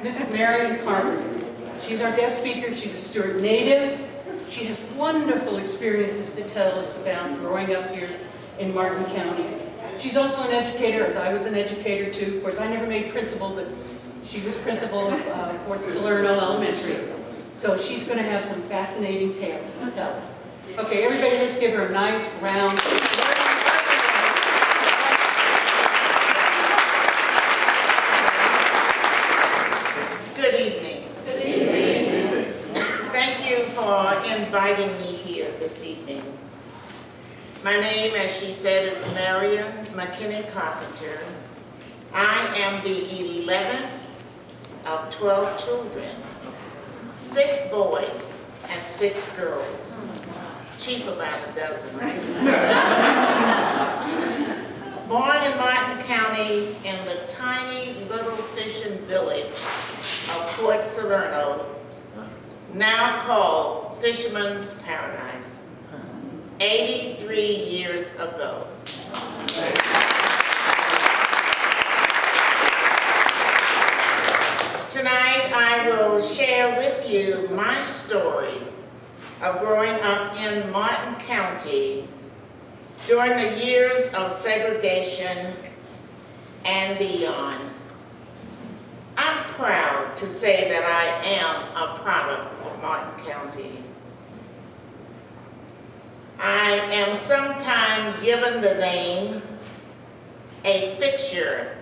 Mrs. Marian Carpenter. She's our guest speaker. She's a Stuart native. She has wonderful experiences to tell us about growing up here in Martin County. She's also an educator, as I was an educator too. Of course, I never made principal, but she was principal of Fort Salerno Elementary. So she's going to have some fascinating tales to tell us. Okay, everybody, let's give her a nice round. Good evening. Good evening. Thank you for inviting me here this evening. My name, as she said, is Marian McKinney Carpenter. I am the 11th of 12 children, 6 boys and 6 girls. Cheap about a dozen, right? Born in Martin County in the tiny little fishing village of Fort Salerno, now called Fisherman's Paradise, 83 years ago. Tonight I will share with you my story of growing up in Martin County during the years of segregation and beyond. I'm proud to say that I am a product of Martin County. I am sometimes given the name a fixture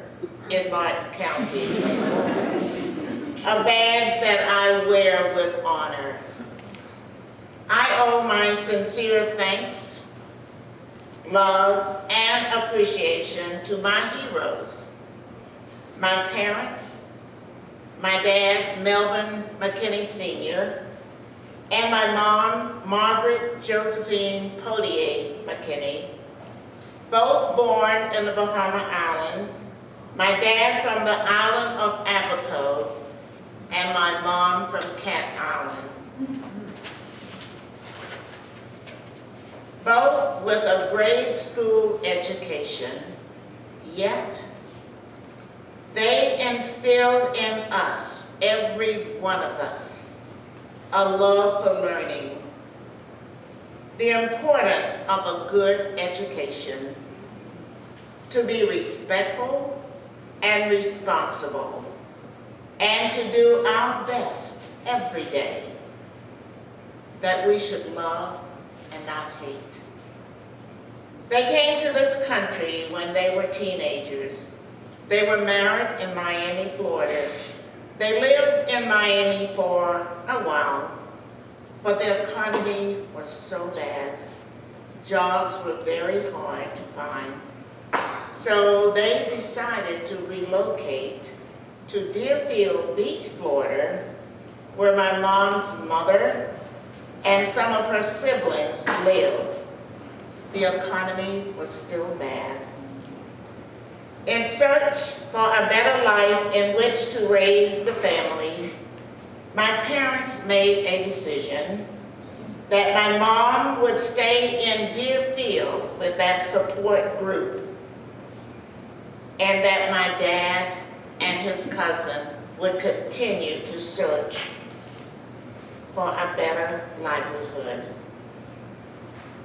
in Martin County, a badge that I wear with honor. I owe my sincere thanks, love, and appreciation to my heroes, my parents, my dad, Melvin McKinney Sr., and my mom, Margaret Josephine Potier McKinney, both born in the Bahama Islands, my dad from the island of Abaco, and my mom from Cat Island. Both with a grade school education, yet they instilled in us, every one of us, a love for learning, the importance of a good education, to be respectful and responsible, and to do our best every day, that we should love and not hate. They came to this country when they were teenagers. They were married in Miami, Florida. They lived in Miami for a while, but the economy was so bad. Jobs were very hard to find. So they decided to relocate to Deerfield Beach, Florida, where my mom's mother and some of her siblings lived. The economy was still bad. In search for a better life in which to raise the family, my parents made a decision that my mom would stay in Deerfield with that support group, and that my dad and his cousin would continue to search for a better livelihood.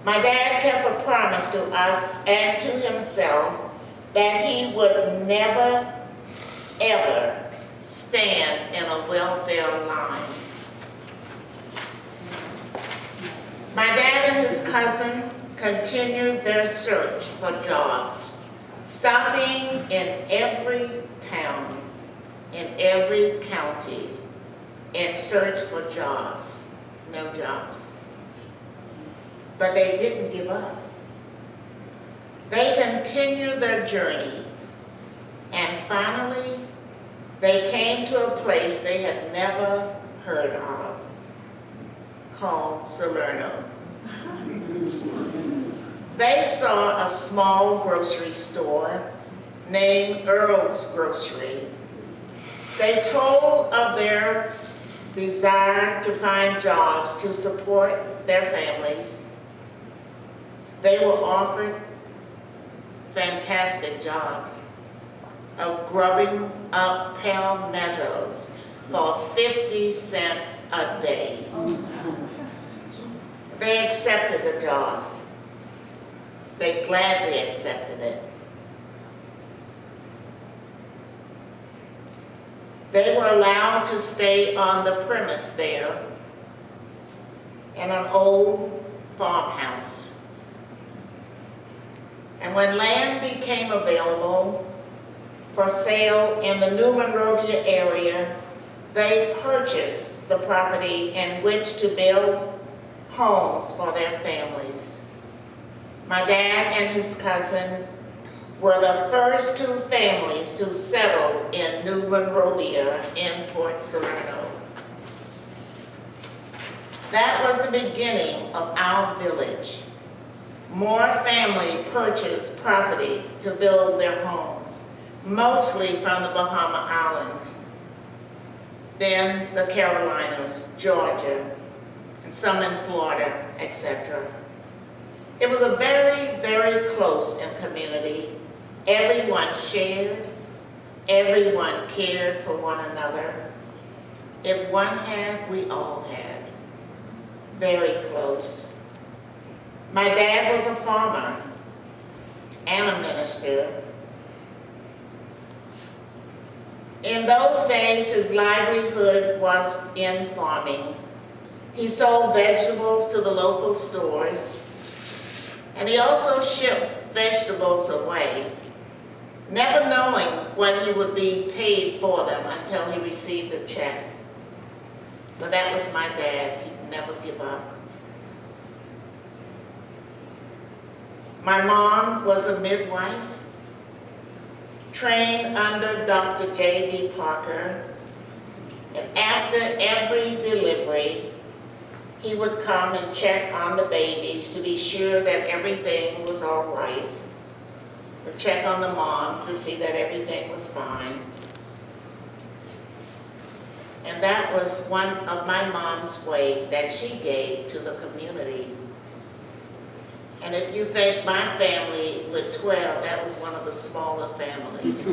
My dad kept a promise to us and to himself that he would never, ever stand in a welfare line. My dad and his cousin continued their search for jobs, stopping in every town, in every county, in search for jobs. No jobs. But they didn't give up. They continued their journey, and finally, they came to a place they had never heard of, called Salerno. They saw a small grocery store named Earl's Grocery. They told of their desire to find jobs to support their families. They were offered fantastic jobs of grubbing up palmettos for 50 cents a day. They accepted the jobs. They gladly accepted it. They were allowed to stay on the premise there in an old farmhouse. And when land became available for sale in the New Monrovia area, they purchased the property in which to build homes for their families. My dad and his cousin were the first two families to settle in New Monrovia in Port Salerno. That was the beginning of our village. More families purchased property to build their homes, mostly from the Bahama Islands, then the Carolinas, Georgia, and some in Florida, etc. It was a very, very close community. Everyone shared, everyone cared for one another. If one had, we all had. Very close. My dad was a farmer and a minister. In those days, his livelihood was in farming. He sold vegetables to the local stores, and he also shipped vegetables away, never knowing when he would be paid for them until he received a check. But that was my dad. He'd never give up. My mom was a midwife, trained under Dr. J.D. Parker, and after every delivery, he would come and check on the babies to be sure that everything was all right, or check on the moms to see that everything was fine. And that was one of my mom's way that she gave to the community. And if you think my family with 12, that was one of the smaller families.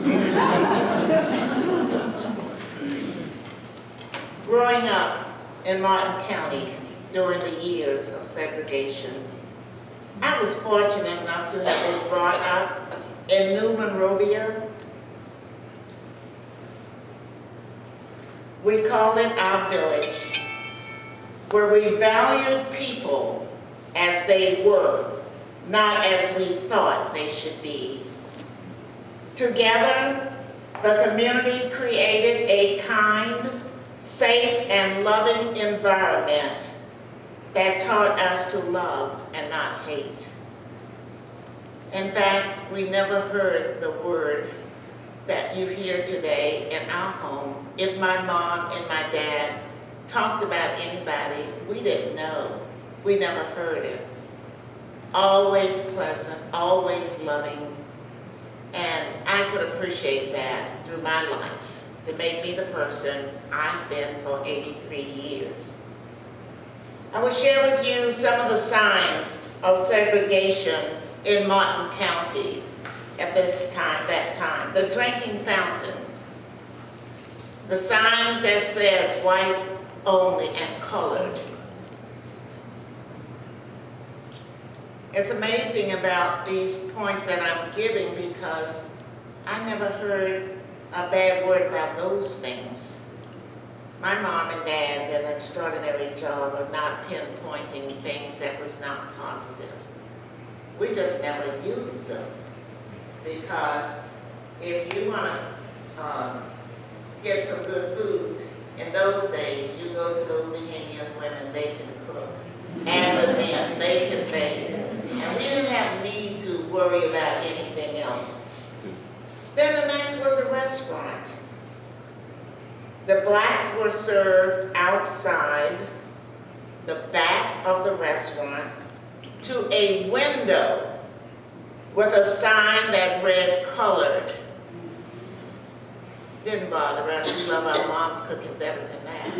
Growing up in Martin County during the years of segregation, I was fortunate enough to have been brought up in New Monrovia. We call it our village, where we valued people as they were, not as we thought they should be. Together, the community created a kind, safe, and loving environment that taught us to love and not hate. In fact, we never heard the word that you hear today in our home. If my mom and my dad talked about anybody, we didn't know. We never heard it. Always pleasant, always loving, and I could appreciate that through my life to make me the person I've been for 83 years. I will share with you some of the signs of segregation in Martin County at this time, that time. The drinking fountains, the signs that said white only and colored. It's amazing about these points that I'm giving because I never heard a bad word about those things. My mom and dad did an extraordinary job of not pinpointing things that was not positive. We just never used them because if you want to get some good food, in those days you go to those Bahamian women, they can cook, and the men, they can bake. And we didn't have need to worry about anything else. Then the next was a restaurant. The blacks were served outside the back of the restaurant to a window with a sign that read colored. Didn't bother us. We love our moms cooking better than that.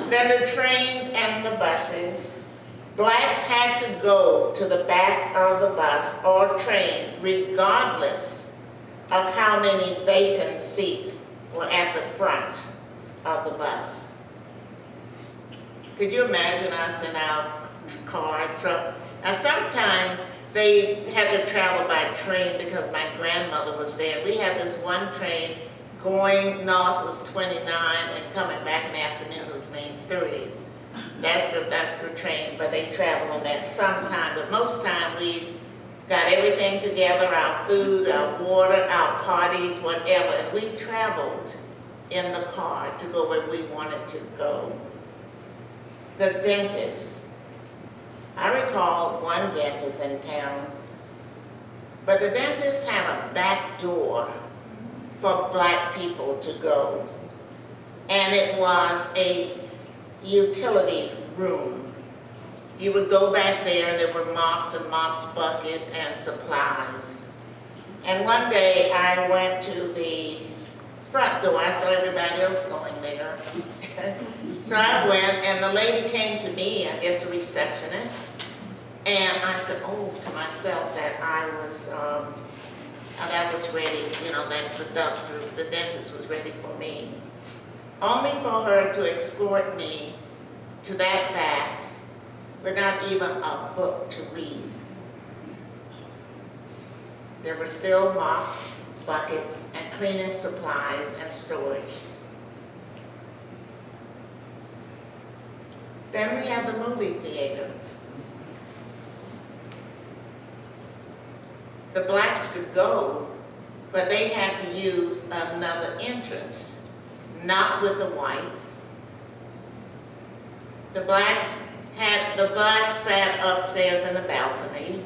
Then the trains and the buses. Blacks had to go to the back of the bus or train regardless of how many vacant seats were at the front of the bus. Could you imagine us in our car, truck? Now sometimes they had to travel by train because my grandmother was there. We had this one train going north was 29 and coming back in the afternoon was named 30. That's the train, but they travel on that sometime. But most time we got everything together, our food, our water, our parties, whatever, and we traveled in the car to go where we wanted to go. The dentist. I recall one dentist in town, but the dentist had a back door for black people to go, and it was a utility room. You would go back there, there were mops and mops, buckets, and supplies. And one day I went to the front door. I saw everybody else going there. So I went, and the lady came to me, I guess a receptionist, and I said, oh, to myself that I was ready, you know, that the dentist was ready for me. Only for her to escort me to that back without even a book to read. There were still mops, buckets, and cleaning supplies and storage. Then we had the movie theater. The blacks could go, but they had to use another entrance, not with the whites. The blacks sat upstairs in the balcony,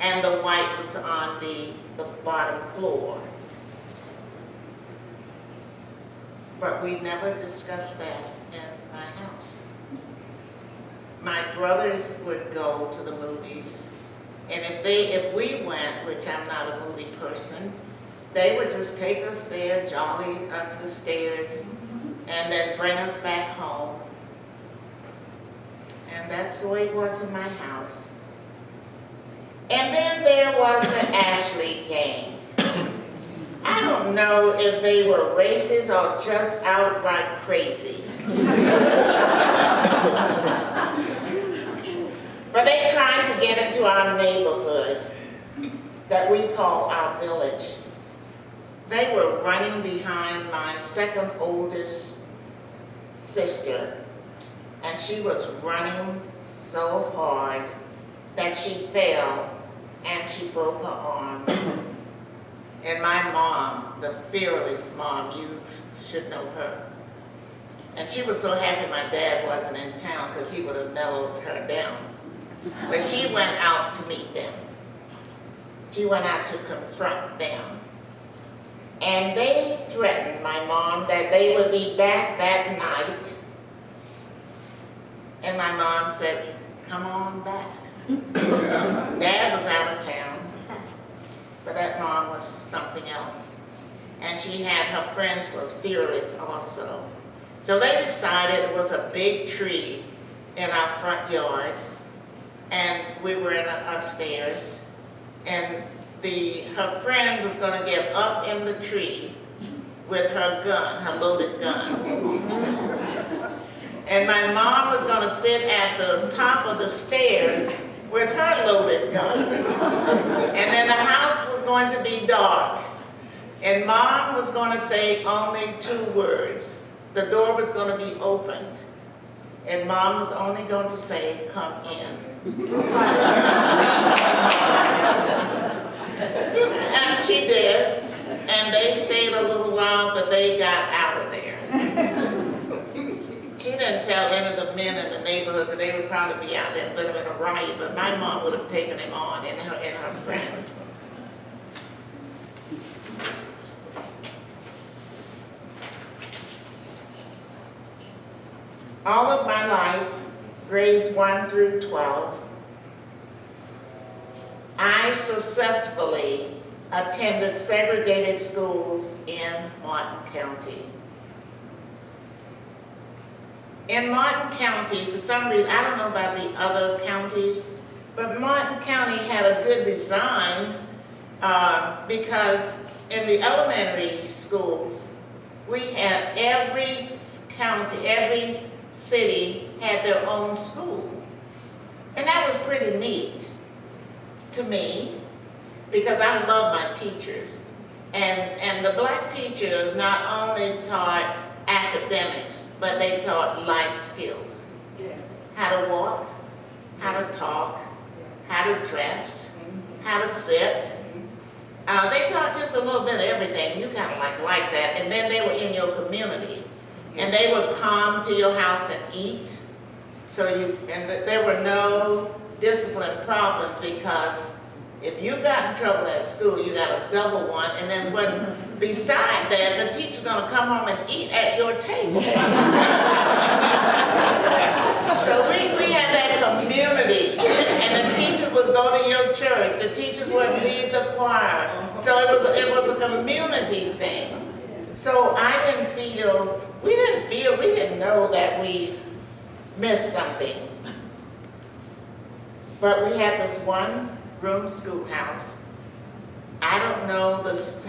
and the white was on the bottom floor. But we never discussed that in my house. My brothers would go to the movies, and if we went, which I'm not a movie person, they would just take us there, jolly up the stairs, and then bring us back home. And that's the way it was in my house. And then there was the Ashley gang. I don't know if they were racist or just outright crazy. But they tried to get into our neighborhood that we call our village. They were running behind my second oldest sister, and she was running so hard that she fell and she broke her arm. And my mom, the fearless mom, you should know her. And she was so happy my dad wasn't in town because he would have mellowed her down. But she went out to meet them. She went out to confront them. And they threatened my mom that they would be back that night. And my mom says, come on back. Dad was out of town, but that mom was something else. And she had, her friends was fearless also. So they decided it was a big tree in our front yard, and we were in upstairs, and her friend was going to get up in the tree with her gun, her loaded gun. And my mom was going to sit at the top of the stairs with her loaded gun. And then the house was going to be dark. And Mom was going to say only 2 words. The door was going to be opened. And Mom was only going to say, come in. And she did. And they stayed a little while, but they got out of there. She didn't tell any of the men in the neighborhood because they would probably be out there in a bit of a riot, but my mom would have taken him on and her friend. All of my life, grades 1 through 12, I successfully attended segregated schools in Martin County. In Martin County, for some reason, I don't know about the other counties, but Martin County had a good design because in the elementary schools, we had every county, every city had their own school. And that was pretty neat to me, because I love my teachers. And the black teachers not only taught academics, but they taught life skills. Yes. How to walk, how to talk, how to dress, how to sit. They taught just a little bit of everything. You kind of like that. And then they were in your community. And they would come to your house and eat. There were no discipline problems, because if you got in trouble at school, you got a double one. And then beside that, the teacher's gonna come home and eat at your table. So we had that community, and the teachers would go to your church, the teachers would lead the choir. So it was a community thing. So we didn't know that we missed something. But we had this one room schoolhouse. I don't know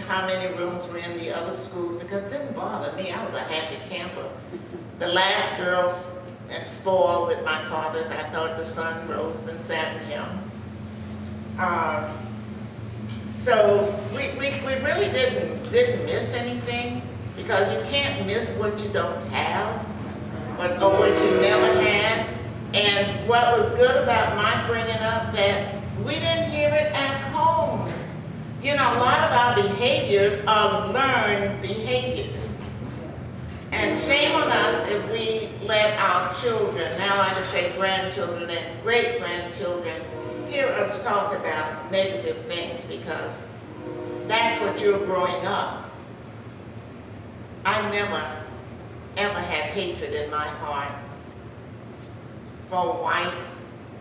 how many rooms were in the other schools, because it didn't bother me. I was a happy camper. The last girls and spoiled with my father. I thought the sun rose and sat in him. So we really didn't miss anything, because you can't miss what you don't have, or what you never had. And what was good about my bringing up, that we didn't hear it at home. You know, a lot of our behaviors are learned behaviors. And shame on us if we let our children, now I can say grandchildren and great-grandchildren, hear us talk about negative things, because that's what you're growing up. I never, ever had hatred in my heart for whites,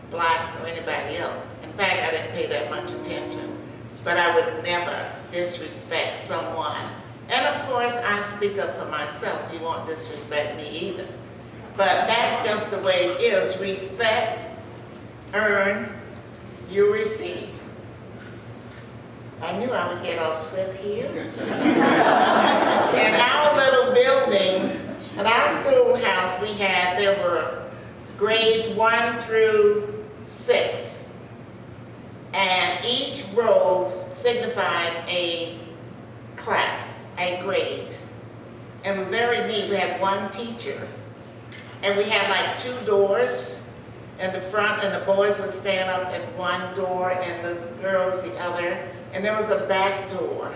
blacks, or anybody else. In fact, I didn't pay that much attention. But I would never disrespect someone. And of course, I speak up for myself. You won't disrespect me either. But that's just the way it is. Respect, earned, you receive. I knew I would get off script here. In our little building, at our schoolhouse, there were grades 1 through 6. And each row signified a class, a grade. It was very neat. We had one teacher, and we had like 2 doors in the front, and the boys would stand up at one door and the girls the other, and there was a back door.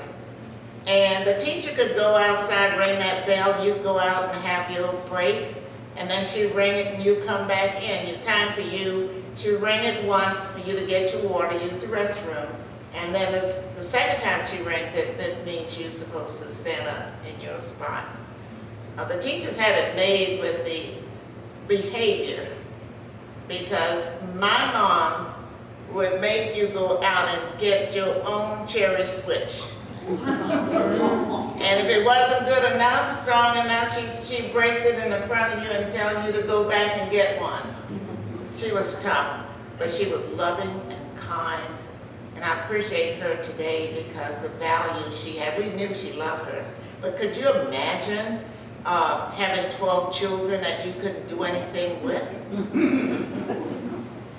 And the teacher could go outside, ring that bell, you'd go out and have your break, and then she'd ring it and you come back in. Time for you, she'd ring it once for you to get your water, use the restroom, and then the second time she rings it, that means you're supposed to stand up in your spot. The teachers had it made with the behavior, because my mom would make you go out and get your own cherry switch. And if it wasn't good enough, strong enough, she breaks it in the front of you and tells you to go back and get one. She was tough, but she was loving and kind. And I appreciate her today because the value she had. We knew she loved us. But could you imagine having 12 children that you couldn't do anything with?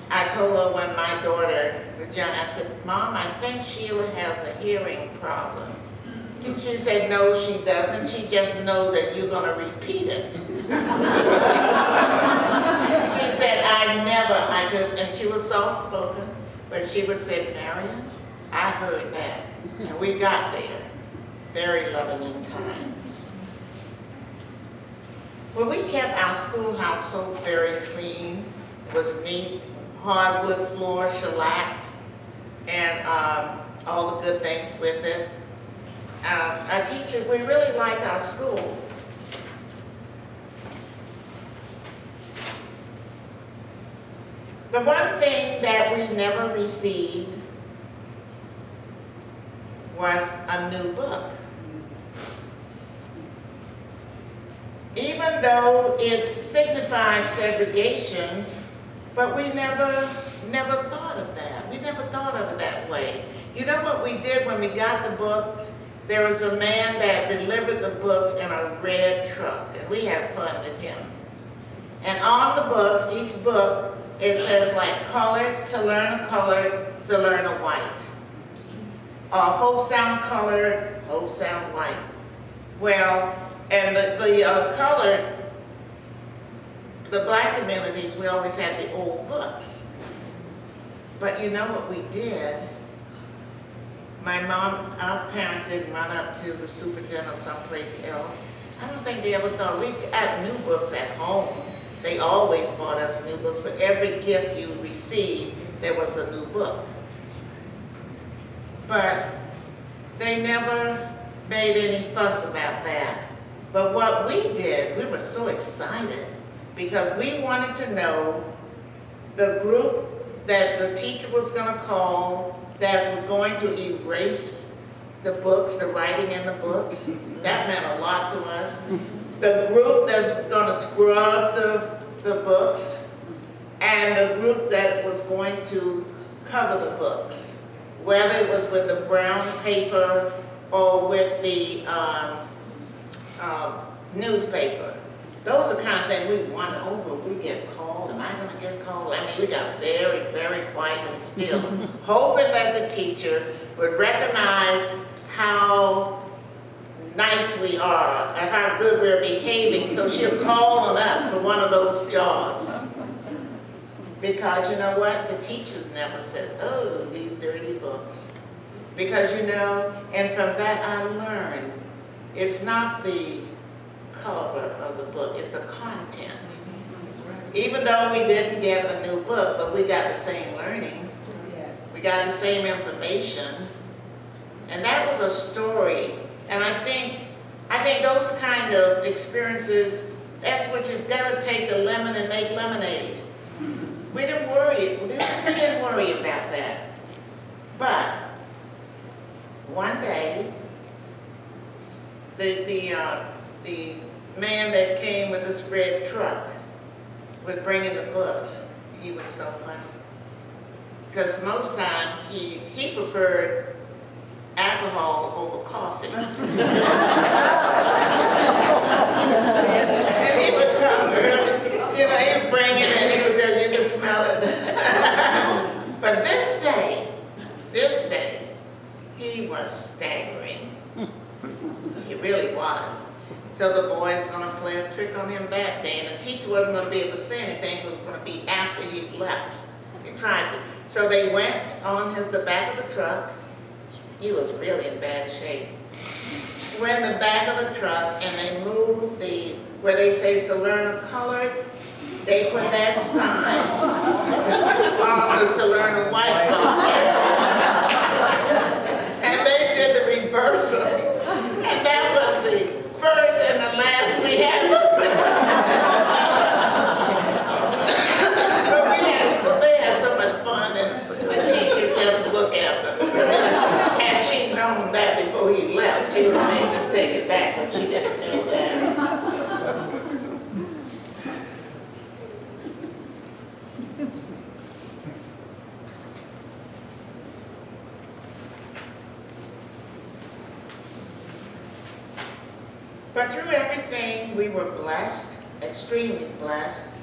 I told her when my daughter was young, I said, Mom, I think Sheila has a hearing problem. She said, no, she doesn't. She just knows that you're going to repeat it. She said, and she was soft-spoken, but she would say, Marian, I heard that. And we got there. Very loving and kind. Well, we kept our schoolhouse so very clean. It was neat, hardwood floor, shellacked, and all the good things with it. Our teachers, we really like our schools. The one thing that we never received was a new book. Even though it signified segregation, but we never thought of that. We never thought of it that way. You know what we did when we got the books? there was a man that delivered the books in a red truck, and we had fun with him. And on the books, each book, it says like colored, Salerno colored, Salerno white. Hope Sound colored, Hope Sound white. Well, and the colored, the black communities, we always had the old books. But you know what we did? Our parents didn't run up to the superintendent or someplace else. I don't think they ever thought, we had new books at home. They always bought us new books. For every gift you received, there was a new book. But they never made any fuss about that. But what we did, we were so excited because we wanted to know the group that the teacher was going to call that was going to erase the books, the writing in the books. That meant a lot to us. The group that's going to scrub the books, and the group that was going to cover the books, whether it was with the brown paper or with the newspaper. Those are the kind of things we wanted. Oh, will we get called? Am I going to get called? I mean, we got very, very quiet and still, hoping that the teacher would recognize how nice we are and how good we're behaving, so she'll call on us for one of those jobs. Because you know what? The teachers never said, oh, these dirty books. Because you know, and from that I learned, it's not the cover of the book, it's the content. Even though we didn't get a new book, but we got the same learning. We got the same information. And that was a story. And I think those kind of experiences, that's what you've got to take the lemon and make lemonade. We didn't worry about that. But one day, the man that came with this red truck with bringing the books, he was so funny. Because most time he preferred alcohol over coffee. And he would come early, you know, he would bring it and he would just, you could smell it. But this day, he was staggering. He really was. So the boys were going to play a trick on him that day, and the teacher wasn't going to be able to say anything, it was going to be after he left. He tried to. So they went on the back of the truck. He was really in bad shape. Went in the back of the truck and they moved where they say Salerno colored, they put that sign on the Salerno white box. And they did the reversal. And that was the first and the last we had. But they had so much fun, and the teacher just looked at them. Had she known that before he left, she would have made them take it back, but she didn't know that. But through everything, we were blessed, extremely blessed,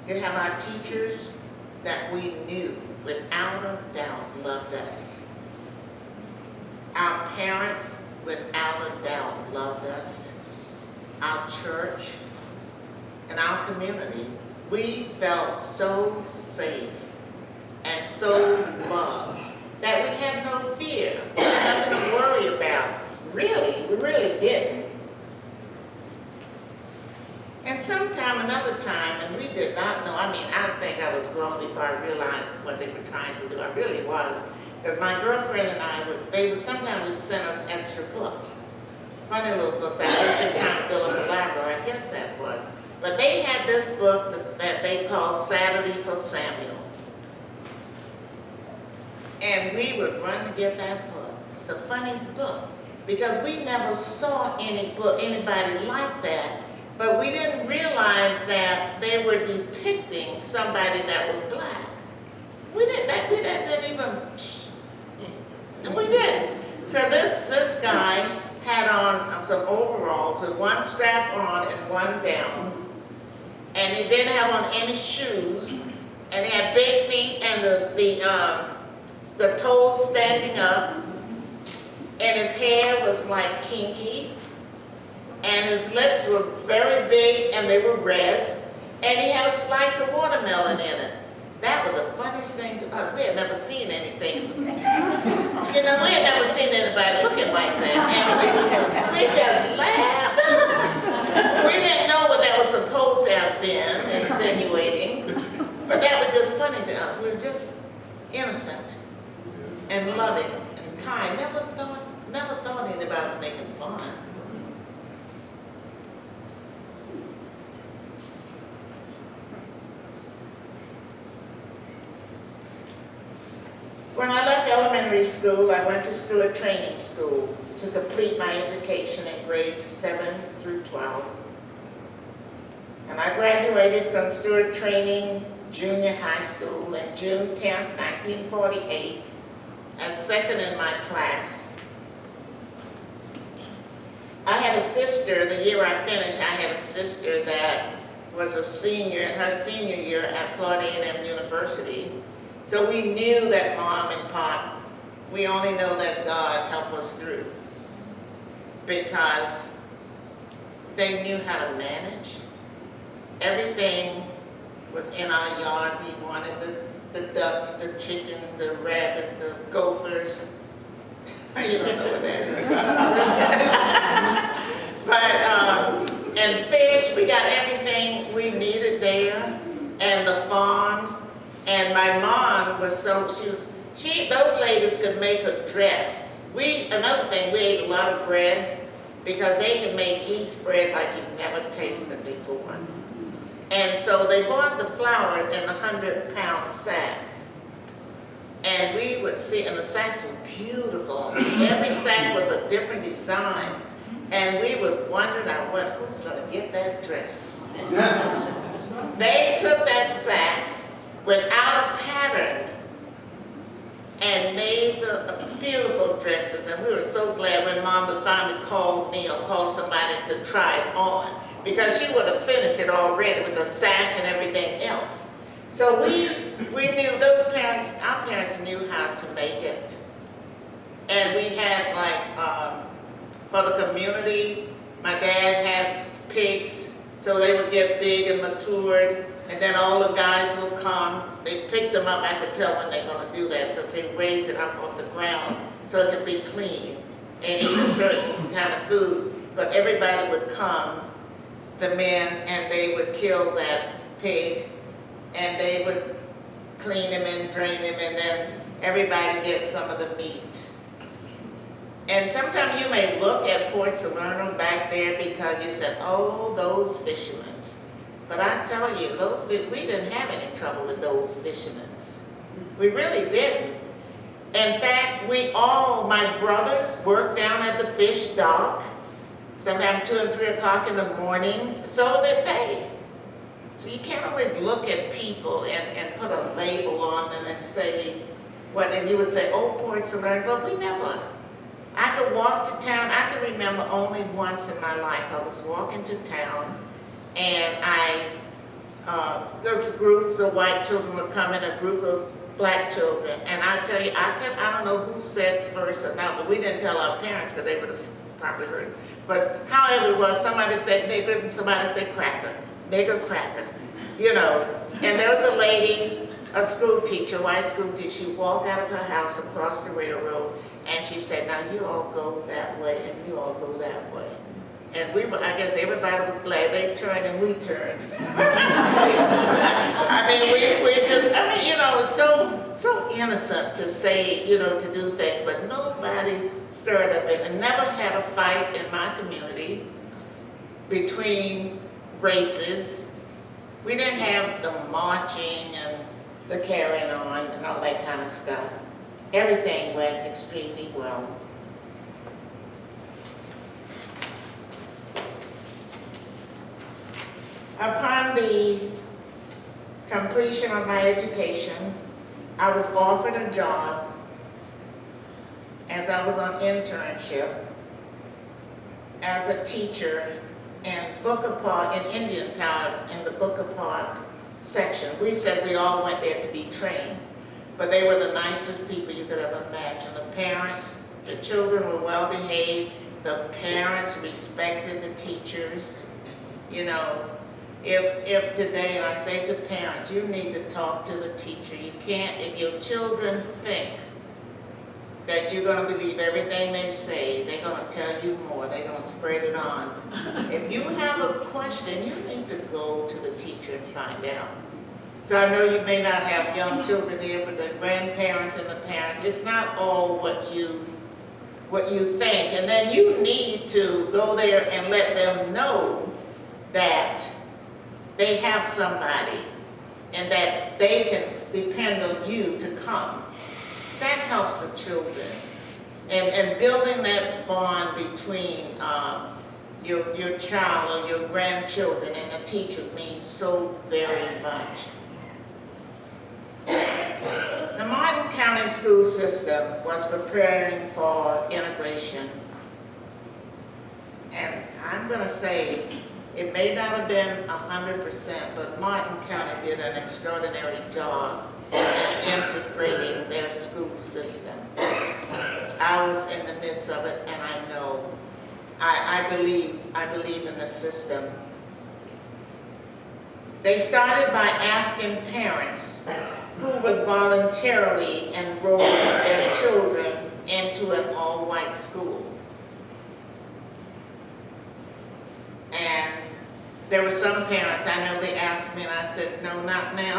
to have our teachers that we knew without a doubt loved us. Our parents without a doubt loved us. Our church and our community, we felt so safe and so loved that we had no fear, nothing to worry about. Really, we really didn't. And another time, and we did not know, I mean, I think I was grown before I realized what they were trying to do. I really was. Because my girlfriend and I sometimes would send us extra books. Funny little books. I guess they kind of fill up the library. I guess that was. But they had this book that they called Saturday for Samuel. And we would run to get that book. It's the funniest book. Because we never saw anybody like that, but we didn't realize that they were depicting somebody that was black. We didn't even. So this guy had on some overalls with one strap on and one down. And he didn't have on any shoes. And he had big feet and the toes standing up. And his hair was like kinky. And his lips were very big and they were red. And he had a slice of watermelon in it. That was the funniest thing to us. We had never seen anything. We had never seen anybody looking like that. And we just laughed. We didn't know what that was supposed to have been, insinuating. But that was just funny to us. We were just innocent and loving and kind. Never thought anybody was making fun. When I left elementary school, I went to Stuart Training School to complete my education in grades 7 through 12. And I graduated from Stuart Training Junior High School on June 10th, 1948, as second in my class. I had a sister, the year I finished, I had a sister that was a senior in her senior year at Florida A&M University. So we knew that Mom and Pop, we only know that God helped us through because they knew how to manage. Everything was in our yard. We wanted the ducks, the chicken, the rabbit, the gophers. You don't know what that is. But, and fish, we got everything we needed there, and the farms. And my mom was those ladies could make a dress. Another thing, we ate a lot of bread because they could make yeast bread like you've never tasted before. And so they bought the flour in a 100-pound sack. And we would see, and the sacks were beautiful. Every sack was a different design. And we would wonder, who's gonna get that dress? They took that sack without a pattern and made the beautiful dresses. And we were so glad when Mom would finally call me or call somebody to try it on, because she would have finished it already with the sash and everything else. So we knew, our parents knew how to make it. And we had for the community, my dad had pigs, so they would get big and matured. And then all the guys will come. They pick them up. I could tell when they're going to do that because they raise it up off the ground so it can be clean and eat a certain kind of food. But everybody would come, the men, and they would kill that pig, and they would clean him and drain him, and then everybody gets some of the meat. And sometimes you may look at Port Salerno back there because you said, oh, those fishermen. But I tell you, we didn't have any trouble with those fishermen. We really didn't. In fact, my brothers worked down at the fish dock, sometimes 2 and 3 o'clock in the mornings, so did they. So you can't always look at people and put a label on them and say, and you would say, oh, Port Salerno, but we never. I could walk to town. I can remember only once in my life I was walking to town, and those groups of white children would come in, a group of black children, and I tell you, I don't know who said first or not, but we didn't tell our parents because they would have probably heard. But however it was, somebody said nigger and somebody said cracker, nigger cracker, And there was a lady, a school teacher, white school teacher, she walked out of her house across the railroad, and she said, now you all go that way and you all go that way. And I guess everybody was glad. They turned and we turned. So innocent to say, to do things, but nobody stirred up it. And never had a fight in my community between races. We didn't have the marching and the carrying on and all that kind of stuff. Everything went extremely well. Upon the completion of my education, I was offered a job, and as I was on internship as a teacher in Booker Park, in Indian Town, in the Booker Park section. We said we all went there to be trained, but they were the nicest people you could ever imagine. The parents, the children were well behaved, the parents respected the teachers. You know, if today, and I say to parents, you need to talk to the teacher. You can't, if your children think that you're going to believe everything they say, they're going to tell you more, they're going to spread it on. If you have a question, you need to go to the teacher and find out. So I know you may not have young children there, but the grandparents and the parents, it's not all what you think. And then you need to go there and let them know that they have somebody and that they can depend on you to come. That helps the children. And building that bond between your child or your grandchildren and the teachers means so very much. The Martin County school system was preparing for integration. And I'm going to say, it may not have been 100%, but Martin County did an extraordinary job in integrating their school system. I was in the midst of it, and I know, I believe in the system. They started by asking parents who would voluntarily enroll their children into an all-white school. And there were some parents, I know they asked me, and I said, no, not now.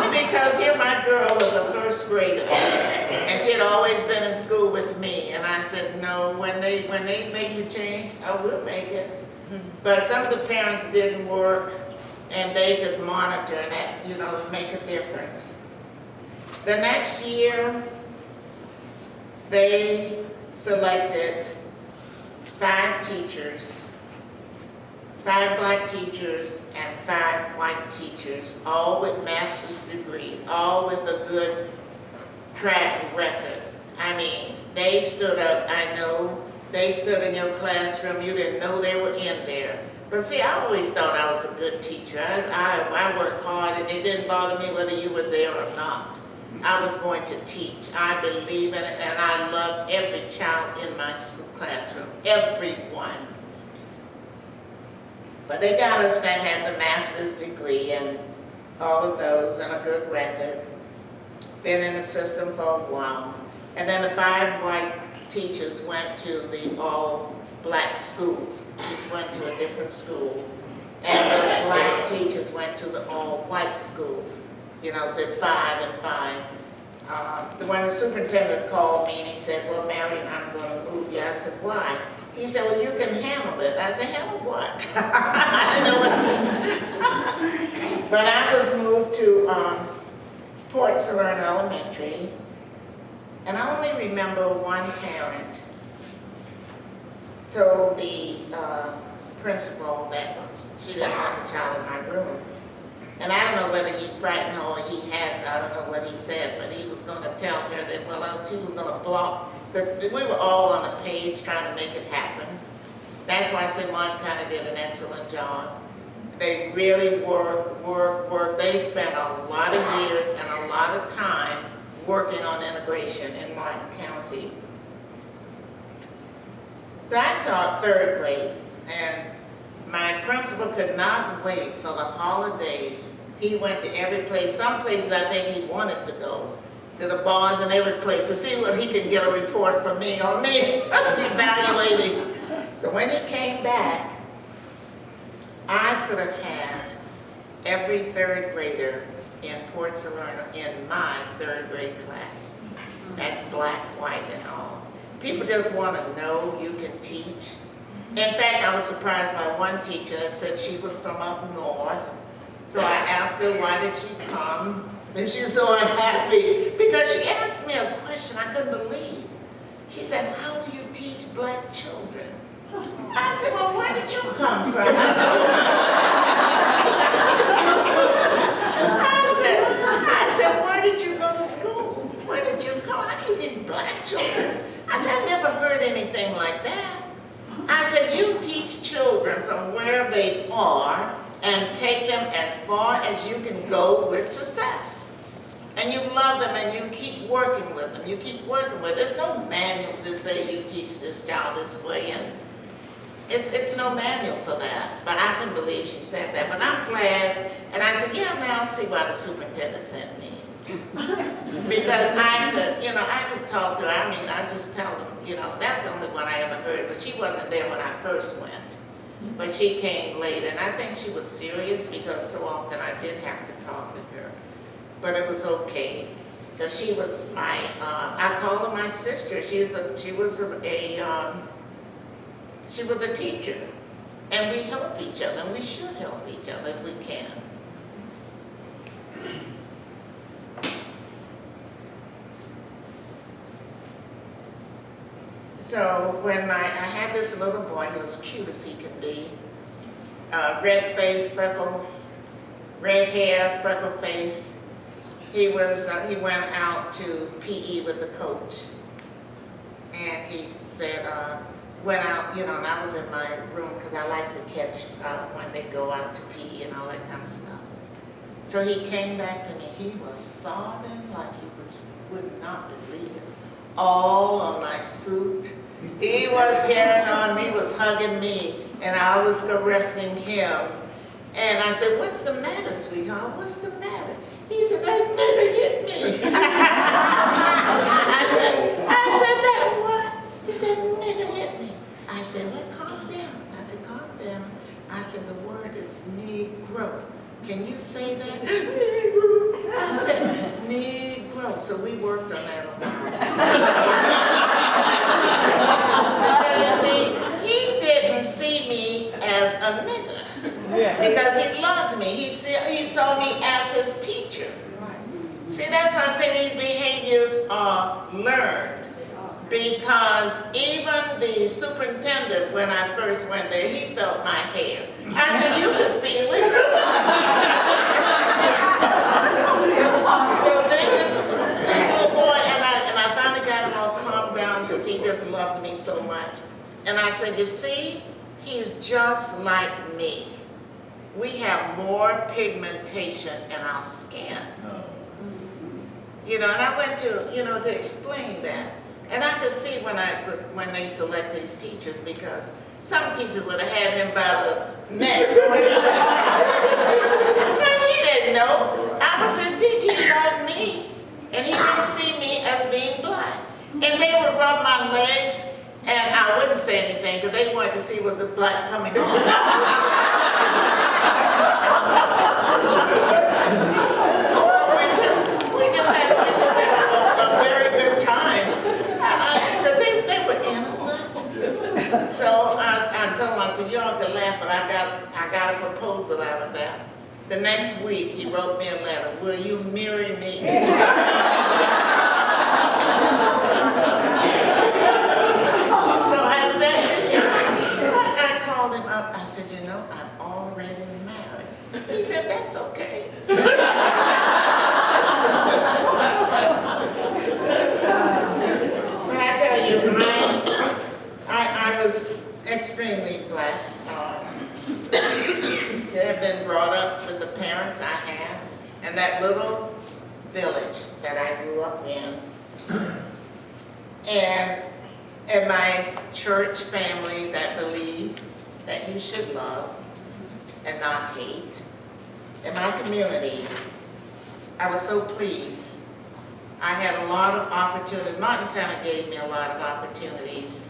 Only because here my girl was a first grader, and she had always been in school with me. And I said, no, when they make the change, I will make it. But some of the parents didn't work, and they could monitor that, you know, make a difference. The next year, they selected 5 teachers, 5 black teachers and 5 white teachers, all with master's degree, all with a good track record. I mean, they stood up, I know, they stood in your classroom, you didn't know they were in there. But see, I always thought I was a good teacher. I worked hard, and it didn't bother me whether you were there or not. I was going to teach. I believe in it, and I love every child in my school classroom, everyone. But they got us that had the master's degree and all of those and a good record. Been in the system for a while. And then the 5 white teachers went to the all black schools, each went to a different school. And the black teachers went to the all white schools. You know, said 5 and 5. When the superintendent called me and he said, well, Marian, I'm going to move you. I said, why? He said, well, you can handle it. I said, handle what? I didn't know what. But I was moved to Port Salerno Elementary. And I only remember one parent told the principal that she didn't want the child in my room. And I don't know whether he frightened her or he had, I don't know what he said, but he was going to tell her that, well, she was going to block. We were all on a page trying to make it happen. That's why I said Martin County did an excellent job. They really worked. They spent a lot of years and a lot of time working on integration in Martin County. So I taught 3rd grade, and my principal could not wait for the holidays. He went to every place, some places I think he wanted to go, to the bars and every place to see what he could get a report from me on me evaluating. So when he came back, I could have had every 3rd grader in Port Salerno in my 3rd grade class. That's black, white, and all. People just want to know you can teach. In fact, I was surprised by one teacher that said she was from up north. So I asked her, why did she come? And she was so unhappy because she asked me a question I couldn't believe. She said, how do you teach black children? I said, well, where did you come from? I said, where did you go to school? Where did you come? How do you teach black heard anything like that. I said, you teach children from where they are and take them as far as you can go with success. And you love them and you keep working with them. You keep working with them. There's no manual to say you teach this child this way. And it's no manual for that. But I can believe she said that. But I'm glad. And I said, yeah, now I see why the superintendent sent me. Because I could talk to her. I mean, I just tell them, that's the only one I ever heard. But she wasn't there when I first went. But she came later. And I think she was serious because so often I did have to talk with her. But it was okay, because she was my, I call her my sister. She was a teacher. And we help each other, and we should help each other if we can. So when I had this little boy, he was cute as he could be, red face, red hair, freckle face. He went out to PE with the coach, and he said, went out, and I was in my room because I like to catch when they go out to PE and all that kind of stuff. So he came back to me. He was sobbing like he would not believe it. All on my suit. He was carrying on me, was hugging me, and I was caressing him. And I said, what's the matter, sweetheart? What's the matter? He said, that nigga hit me. I said, that what? He said, nigga hit me. I said, well, calm down. I said, calm down. I said, the word is Negro. Can you say that? Negro. I said, Negro. So we worked on that a while. Because you see, he didn't see me as a nigga. Because he loved me. He saw me as his teacher. See, that's why I say these behaviors are learned. Because even the superintendent, when I first went there, he felt my hair. I said, you could feel it. So then this little boy, and I finally got him all calmed down because he just loved me so much. And I said, you see, he's just like me. We have more pigmentation in our skin. And I went to, to explain that. And I could see when they select these teachers, because some teachers would have had him by the neck. But he didn't know. I was his teacher. He loved me. And he didn't see me as being black. And they would rub my legs, and I wouldn't say anything because they wanted to see what the black coming on. We just had a very good time. Because they were innocent. So I told him, I said, y'all can laugh, but I got a proposal out of that. The next week, he wrote me a letter. Will you marry me? So I said, I called him up. I said, I'm already married. He said, that's okay. But I tell you, I was extremely blessed to have been brought up with the parents I have, and that little village that I grew up in, and my church family that believed that you should love and not hate. In my community, I was so pleased. I had a lot of opportunities. Martin kind of gave me a lot of opportunities.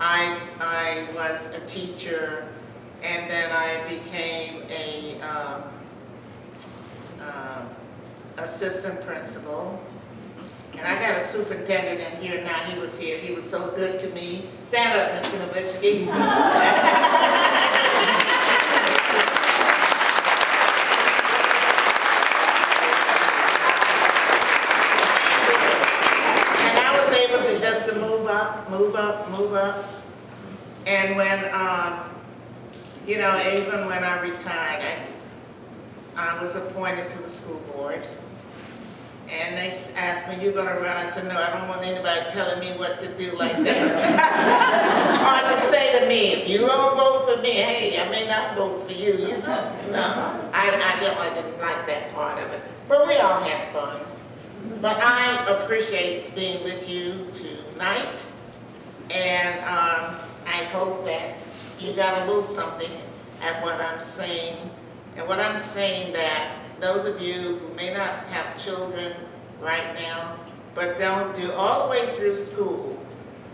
I was a teacher, and then I became a assistant principal. And I got a superintendent in here now. He was here. He was so good to me. Stand up, Mr. Nowitzki. And I was able to just move up. And when, even when I retired, I was appointed to the school board. And they asked me, "You gonna run?" I said, "No, I don't want anybody telling me what to do like that." Or to say to me, "If you don't vote for me, hey, I may not vote for you." You know? No, I didn't like that part of it. But we all had fun. But I appreciate being with you tonight. And I hope that you got a little something at what I'm saying. And what I'm saying that those of you who may not have children right now, but don't do all the way through school,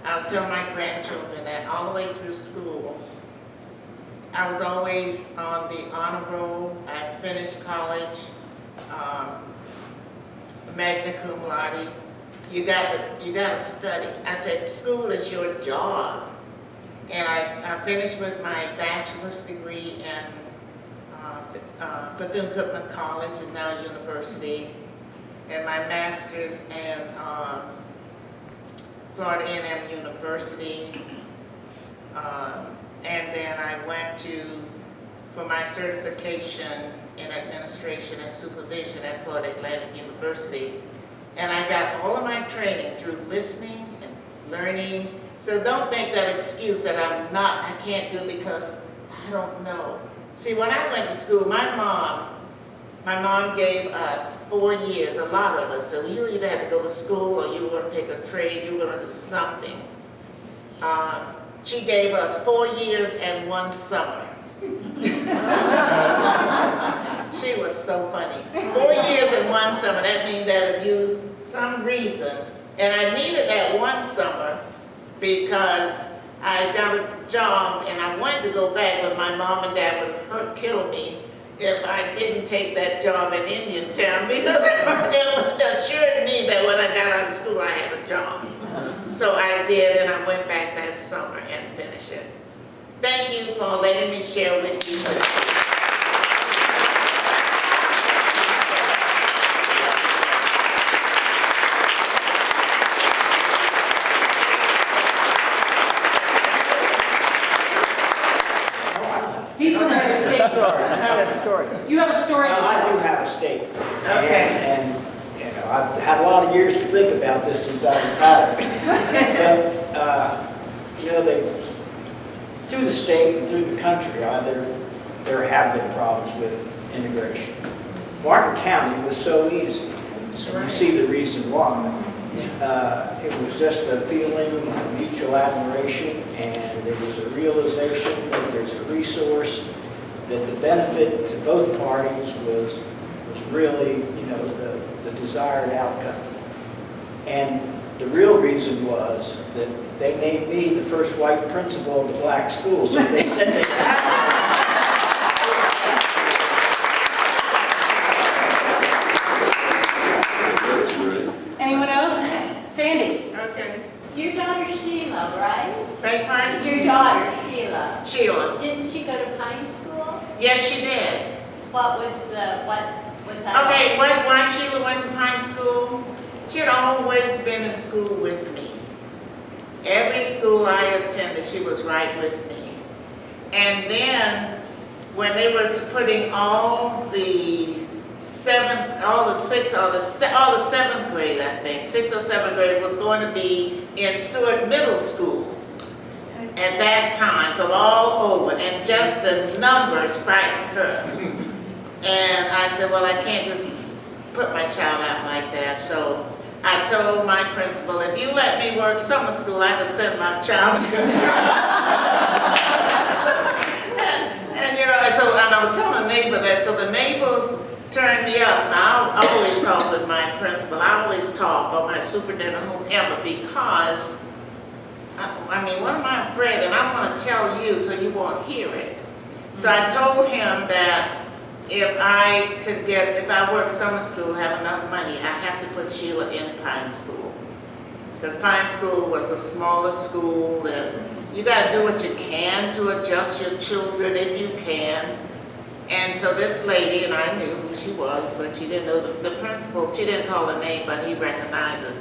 I'll tell my grandchildren that all the way through school, I was always on the honor roll. I finished college, magna cum laude. You got to study. I said, school is your job. And I finished with my bachelor's degree in Bethune-Cookman College, is now a university, and my master's in Florida A&M University. And then I went for my certification in administration and supervision at Florida Atlantic University. And I got all of my training through listening and learning. So don't make that excuse that I can't do because I don't know. See, when I went to school, my mom gave us 4 years, a lot of us. So you either had to go to school or you were going to take a trade, you were going to do something. She gave us 4 years and 1 summer. She was so funny. 4 years and 1 summer. That means that if you, some reason, and I needed that 1 summer because I got a job and I wanted to go back, but my mom and dad would kill me if I didn't take that job in Indiantown because they assured me that when I got out of school I had a job. So I did, and I went back that summer and finished it. Thank you for letting me share with you today. He's going to have a statement. You have a story. I do have a statement. Okay. And you know, I've had a lot of years to think about this since I retired. But, you know, through the state and through the country, there have been problems with immigration. Martin County was so easy. You see the reason why. It was just a feeling of mutual admiration, and there was a realization that there's a resource, that the benefit to both parties was really, you know, the desired outcome. And the real reason was that they named me the first white principal of the black school, so they said they Anyone else? Sandy. Okay. Your daughter Sheila, right? Beg pardon? Your daughter Sheila. Sheila. Didn't she go to Pine School? Yes, she did. What was that? Okay, why Sheila went to Pine School? She had always been in school with me. Every school I attended, she was right with me. And then, when they were putting all the 7th grade, I think, 6th or 7th grade was going to be in Stuart Middle School at that time, from all over, and just the numbers frightened her. And I said, well, I can't just put my child out like that. So I told my principal, if you let me work summer school, I could send my child to school. and you know, and I was telling a neighbor that, so the neighbor turned me up. Now, I always talk with my principal. I always talk, or my superintendent, whomever, because, I mean, what am I afraid? And I want to tell you so you won't hear it. So I told him that if I work summer school, have enough money, I have to put Sheila in Pine School. Because Pine School was a smaller school, and you got to do what you can to adjust your children if you can. And so this lady, and I knew who she was, but she didn't know the principal. She didn't call her name, but he recognized her.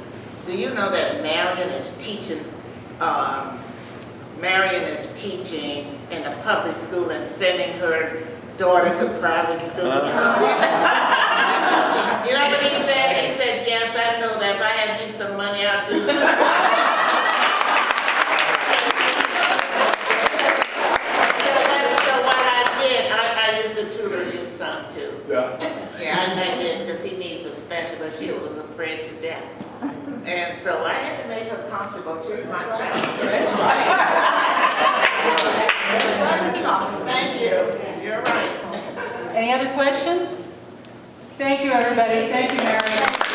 Do you know that Marian is teaching in a public school and sending her daughter to private school? You know what he said? He said, I know that if I had me some money, I'd do so. So what I did, I used to tutor his son too. Yeah. Yeah, I did, because he needed a specialist. She was afraid to death. And so I had to make her comfortable. She was my child. That's right. Thank you. You're right. Any other questions? Thank you, everybody. Thank you, Marian.